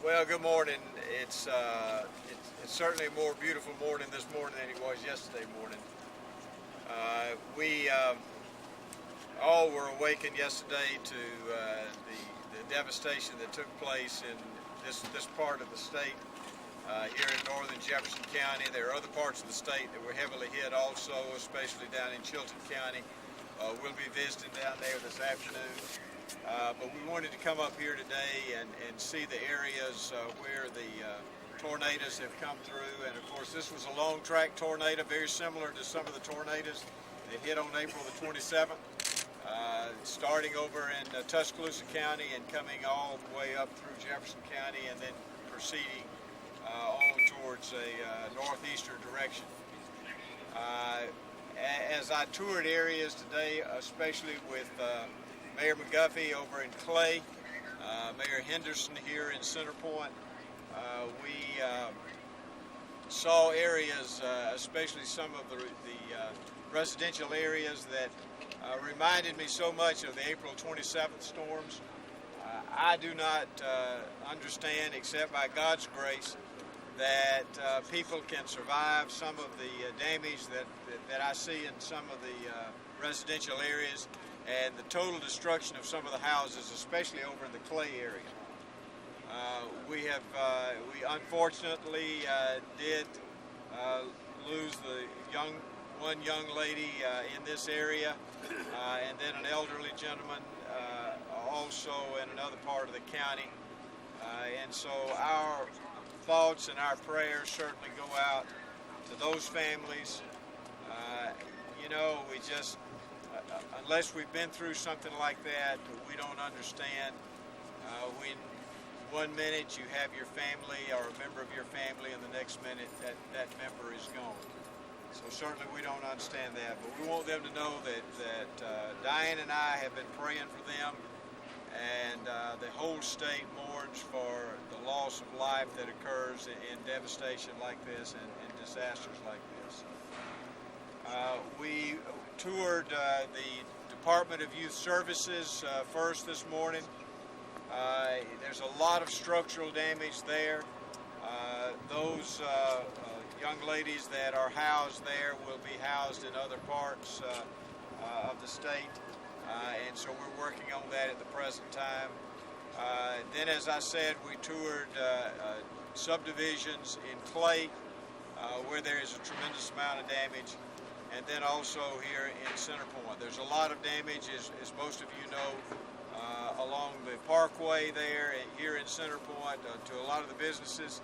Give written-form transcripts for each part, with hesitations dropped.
Well, good morning. It's certainly a more beautiful morning this morning than it was yesterday morning. We all were awakened yesterday to the devastation that took place in this part of the state here in northern Jefferson County. There are other parts of the state that were heavily hit also, especially down in Chilton County. We'll be visiting down there this afternoon. But we wanted to come up here today and see the areas where the tornadoes have come through. And of course, this was a long track tornado, very similar to some of the tornadoes that hit on April the 27th, starting over in Tuscaloosa County and coming all the way up through Jefferson County and then proceeding on towards a northeastern direction. As I toured areas today, especially with Mayor McGuffey over in Clay, Mayor Henderson here in Center Point, we saw areas, especially some of the residential areas that reminded me so much of the April 27th storms. I do not understand, except by God's grace, that people can survive some of the damage that I see in some of the residential areas and the total destruction of some of the houses, especially over in the Clay area. We unfortunately did lose one young lady in this area, and then an elderly gentleman also in another part of the county. And so our thoughts and our prayers certainly go out to those families. We just, unless we've been through something like that, we don't understand. When one minute you have your family or a member of your family, and the next minute that member is gone. So certainly we don't understand that, but we want them to know that Diane and I have been praying for them, and the whole state mourns for the loss of life that occurs in devastation like this and disasters like this. We toured the Department of Youth Services first this morning. There's a lot of structural damage there. Those young ladies that are housed there will be housed in other parts of the state. And so we're working on that at the present time. Then, as I said, we toured subdivisions in Clay, where there is a tremendous amount of damage, and then also here in Center Point. There's a lot of damage, as most of you know, along the parkway there here in Center Point to a lot of the businesses.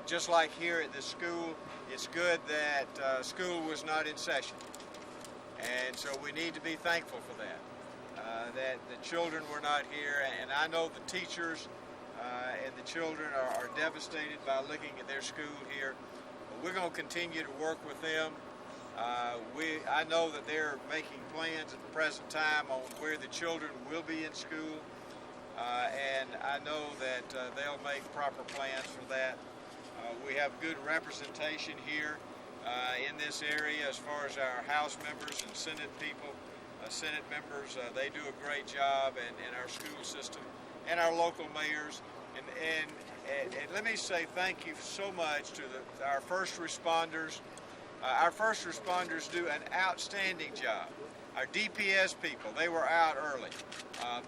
Just like here at the school, it's good that school was not in session. And so we need to be thankful for that, that the children were not here. And I know the teachers and the children are devastated by looking at their school here. But we're going to continue to work with them. I know that they're making plans at the present time on where the children will be in school. And I know that they'll make proper plans for that. We have good representation here in this area as far as our House members and Senate people, Senate members. They do a great job in our school system and our local mayors. And let me say thank you so much to our first responders. Our first responders do an outstanding job. Our DPS people, they were out early.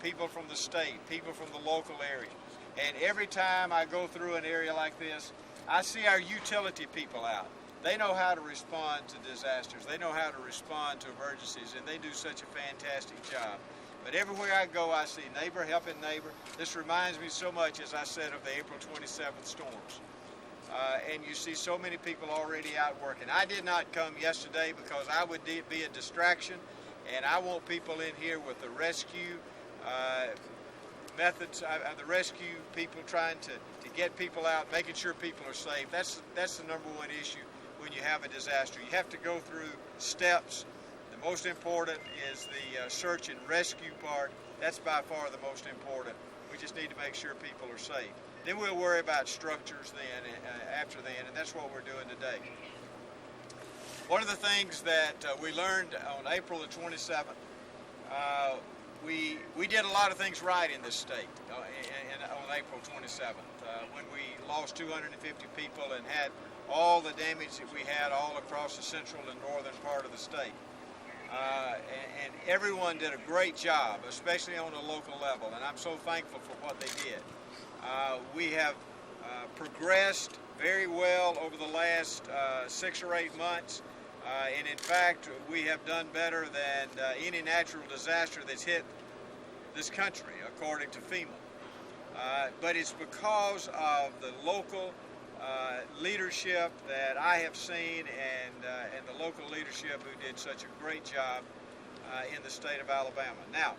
People from the state, people from the local area. And every time I go through an area like this, I see our utility people out. They know how to respond to disasters. They know how to respond to emergencies, and they do such a fantastic job. But everywhere I go, I see neighbor helping neighbor. This reminds me so much, as I said, of the April 27th storms. And you see so many people already out working. I did not come yesterday because I would be a distraction, and I want people in here with the rescue methods, the rescue people trying to get people out, making sure people are safe. That's the number one issue when you have a disaster. You have to go through steps. The most important is the search and rescue part. That's by far the most important. We just need to make sure people are safe. Then we'll worry about structures then, after then, and that's what we're doing today. One of the things that we learned on April the 27th, we did a lot of things right in this state on April 27th when we lost 250 people and had all the damage that we had all across the central and northern part of the state. And everyone did a great job, especially on a local level, and I'm so thankful for what they did. We have progressed very well over the last 6 or 8 months, and in fact we have done better than any natural disaster that's hit this country, according to FEMA. But it's because of the local leadership that I have seen, and the local leadership who did such a great job in the state of Alabama. Now,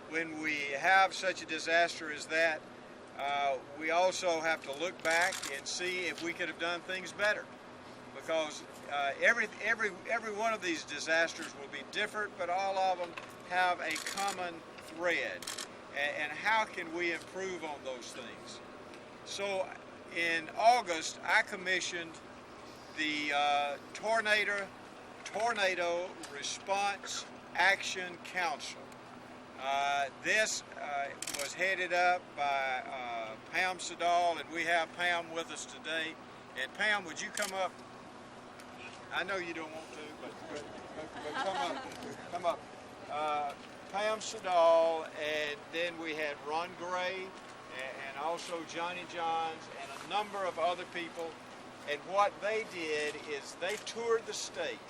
when we have such a disaster as that, we also have to look back and see if we could have done things better, because every one of these disasters will be different, but all of them have a common thread. And how can we improve on those things? So in August, I commissioned the Tornado Response Action Council. This was headed up by Pam Siddall, and we have Pam with us today. And Pam, would you come up? I know you don't want to, but come up. Pam Siddall, and then we had Ron Gray, and also Johnny Johns, and a number of other people. And what they did is they toured the state,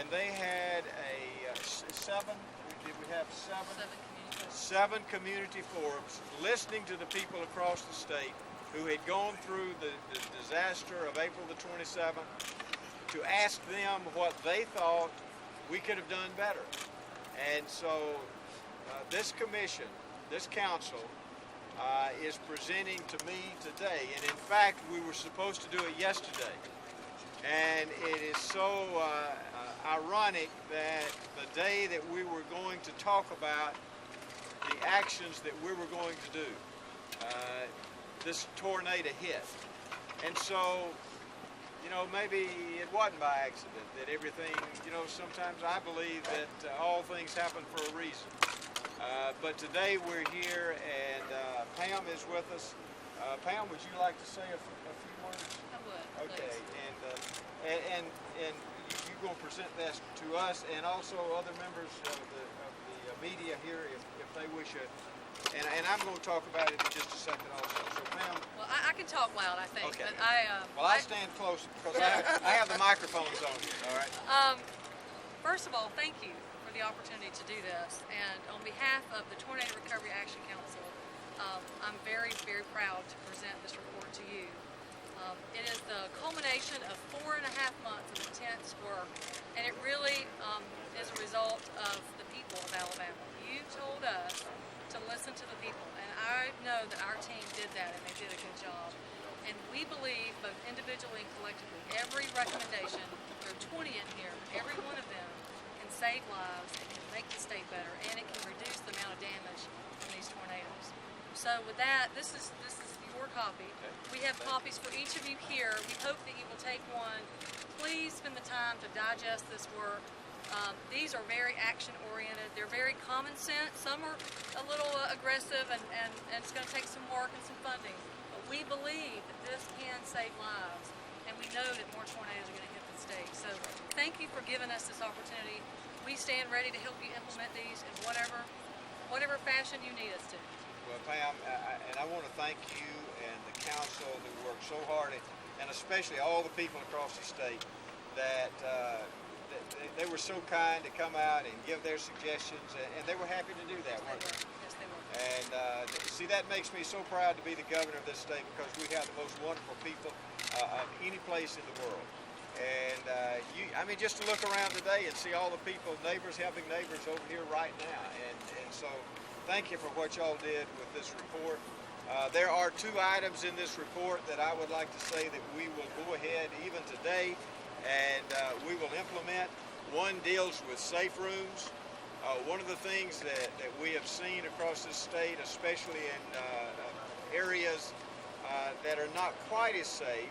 and they had seven community forums listening to the people across the state who had gone through the disaster of April the 27th to ask them what they thought we could have done better. And so this commission, this council, is presenting to me today. And in fact, we were supposed to do it yesterday. And it is so ironic that the day that we were going to talk about the actions that we were going to do, this tornado hit. And so, you know, maybe it wasn't by accident that everything, you know, sometimes I believe that all things happen for a reason. But today we're here, and Pam is with us. Pam, would you like to say a few words? I would. Okay, please. and you're going to present this to us and also other members of the media here if they wish it. And I'm going to talk about it in just a second also. So Pam. Well, I can talk loud, I think. Okay. But I stand close because I have the microphones on here. All right. First of all, thank you for the opportunity to do this. And on behalf of the Tornado Recovery Action Council, I'm very, very proud to present this report to you. It is the culmination of 4.5 months of intense work, and it really is a result of the people of Alabama. You told us to listen to the people, and I know that our team did that, and they did a good job. And we believe, both individually and collectively, every recommendation, there are 20 in here, every one of them can save lives, it can make the state better, and it can reduce the amount of damage from these tornadoes. So with that, this is your copy. We have copies for each of you here. We hope that you will take one. Please spend the time to digest this work. These are very action-oriented. They're very common sense. Some are a little aggressive, and it's going to take some work and some funding. But we believe that this can save lives, and we know that more tornadoes are going to hit the state. So thank you for giving us this opportunity. We stand ready to help you implement these in whatever fashion you need us to. Well, Pam, I want to thank you and the council who worked so hard, and especially all the people across the state that they were so kind to come out and give their suggestions, and they were happy to do that, weren't they? Yes, they were. And see, that makes me so proud to be the governor of this state, because we have the most wonderful people of any place in the world. And I mean, just to look around today and see all the people, neighbors helping neighbors over here right now, and so thank you for what y'all did with this report. There are 2 items in this report that I would like to say that we will go ahead even today and we will implement. One deals with safe rooms. One of the things that we have seen across this state, especially in areas that are not quite as safe,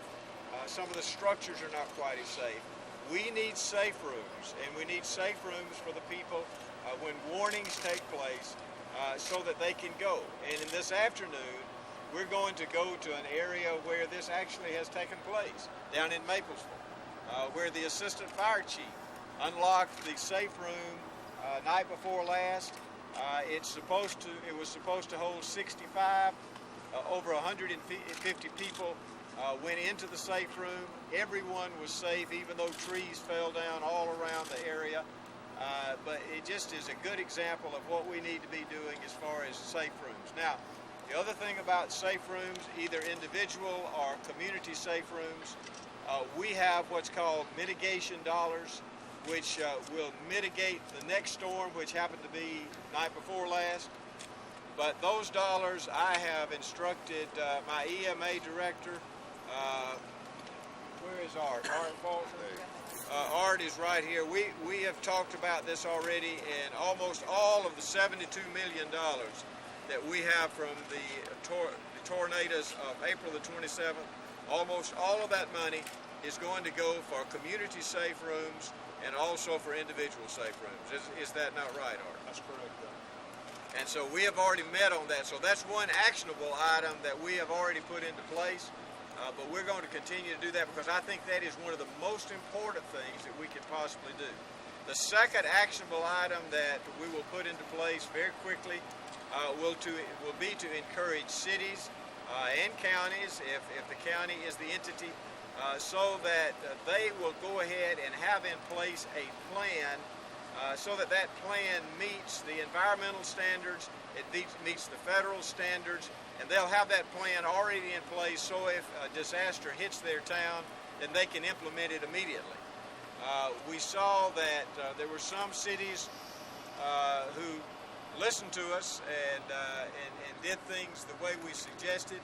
some of the structures are not quite as safe. We need safe rooms, and we need safe rooms for the people when warnings take place. so that they can go. And in this afternoon, we're going to go to an area where this actually has taken place, down in Maplesville, where the assistant fire chief unlocked the safe room night before last. It was supposed to hold 65. Over 150 people went into the safe room. Everyone was safe, even though trees fell down all around the area. But it just is a good example of what we need to be doing as far as safe rooms. Now, the other thing about safe rooms, either individual or community safe rooms, we have what's called mitigation dollars, which will mitigate the next storm, which happened to be night before last. But those dollars, I have instructed my EMA director. Where is Art? Art Falter? Art is right here. We have talked about this already, and almost all of the $72 million that we have from the tornadoes of April the 27th, almost all of that money is going to go for community safe rooms and also for individual safe rooms. Is that not right, Art? That's correct. And so we have already met on that. So that's one actionable item that we have already put into place. But we're going to continue to do that because I think that is one of the most important things that we could possibly do. The second actionable item that we will put into place very quickly will be to encourage cities and counties, if the county is the entity, so that they will go ahead and have in place a plan so that that plan meets the environmental standards, it meets the federal standards, and they'll have that plan already in place so if a disaster hits their town, then they can implement it immediately. We saw that there were some cities who listened to us and did things the way we suggested.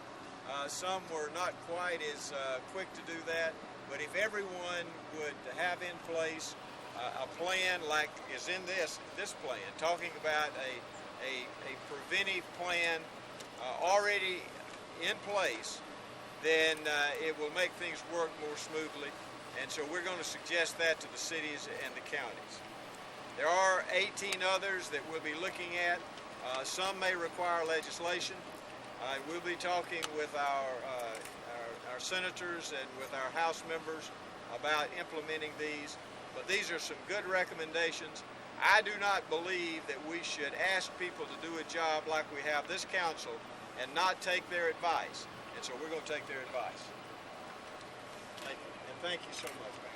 Some were not quite as quick to do that, but if everyone would have in place a plan like is in this plan, talking about a preventive plan already in place, then it will make things work more smoothly. And so we're going to suggest that to the cities and the counties. There are 18 others that we'll be looking at. Some may require legislation. We'll be talking with our senators and with our House members about implementing these. But these are some good recommendations. I do not believe that we should ask people to do a job like we have this council and not take their advice. And so we're going to take their advice. Thank you. And thank you so much, man.